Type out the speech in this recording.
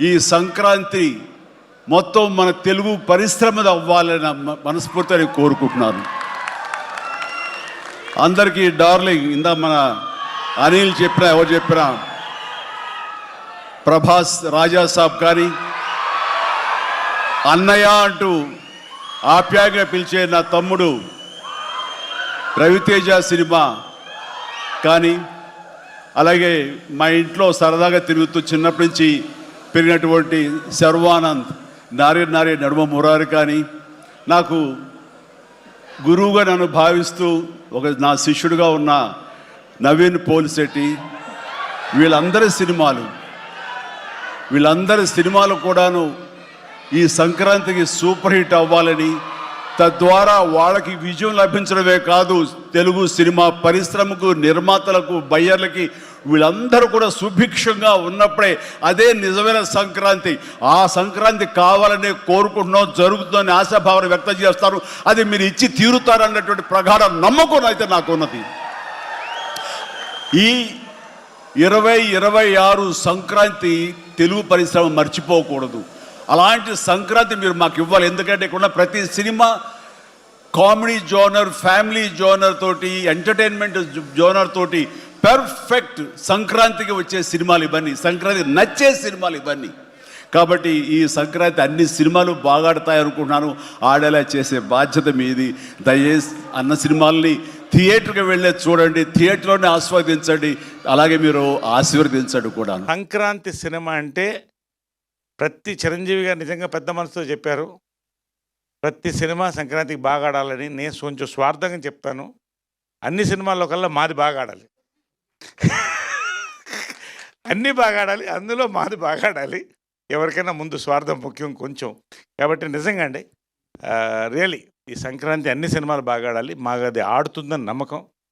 ఈ సంక్రాంతి మొత్తం మన తెలుగు పరిశ్రమ అవ్వాలని మనస్ఫూర్తిగా కోరుకుంటున్నాను. అందరికీ డార్లింగ్ ఇందా మన అనిల్ చెప్పినా ఎవరు చెప్పినా ప్రభాస్ రాజా సాబ్ కానీ అన్నయ్య అంటూ ఆప్యాయంగా పిలిచే నా తమ్ముడు రవితేజ సినిమా కానీ, అలాగే మా ఇంట్లో సరదాగా తిరుగుతూ చిన్నప్పటి నుంచి పెరిగినటువంటి శర్వానంద్, నారి నడుమ మురారి కానీ, నాకు గురువుగా నన్ను భావిస్తూ నా శిష్యుడిగా ఉన్న నవీన్ పోలిశెట్టి, వీళ్ళందరి సినిమాలు కూడాను ఈ సంక్రాంతికి సూపర్ హిట్ అవ్వాలని, తద్వారా వాళ్ళకి విజయం లభించడమే కాదు, తెలుగు సినిమా పరిశ్రమకు, నిర్మాతలకు, బయ్యర్లకి వీళ్ళందరూ కూడా సుభిక్షంగా ఉన్నప్పుడే అదే నిజమైన సంక్రాంతి. ఆ సంక్రాంతి కావాలనే కోరుకుంటున్నాం, జరుగుతుందని ఆశాభావన వ్యక్తం చేస్తారు. అది మీరు ఇచ్చి తీరుతారన్నటువంటి ప్రగాఢ నమ్మకం అయితే నాకు ఉన్నది. ఈ 2026 సంక్రాంతి తెలుగు పరిశ్రమ మర్చిపోకూడదు. అలాంటి సంక్రాంతి మీరు మాకు ఇవ్వాలి. ఎందుకంటే ఇక్కడ ప్రతి cinema comedy genre, family genre తోటి, ఎంటర్టైన్మెంట్ జోనర్ తోటి పర్ఫెక్ట్ సంక్రాంతికి వచ్చే సినిమాలు ఇవన్నీ, సంక్రాంతి నచ్చే సినిమాలు ఇవన్నీ. కాబట్టి ఈ సంక్రాంతి అన్ని సినిమాలు బాగా ఆడతాయి అనుకుంటున్నాను. ఆడేలా చేసే బాధ్యత మీది. దయచేసి అన్న సినిమాల్ని థియేటర్కి వెళ్ళే చూడండి, థియేటర్లోనే ఆస్వాదించండి, అలాగే మీరు ఆశీర్వదించండి కూడా. సంక్రాంతి సినిమా అంటే ప్రతి చిరంజీవి గారు నిజంగా పెద్ద మనసుతో చెప్పారు. ప్రతి సినిమా సంక్రాంతికి బాగా ఆడాలని. నేను కొంచెం స్వార్థంగా చెప్తాను, అన్ని సినిమాల్లో కల్లా మాది బాగా ఆడాలి. అన్నీ బాగా ఆడాలి, అందులో మాది బాగా ఆడాలి. ఎవరికైనా ముందు స్వార్థం ముఖ్యం కొంచెం. కాబట్టి నిజంగా అండి, రియలీ ఈ సంక్రాంతి అన్ని సినిమాలు బాగా ఆడాలి. మాకు అది ఆడుతుందని నమ్మకం.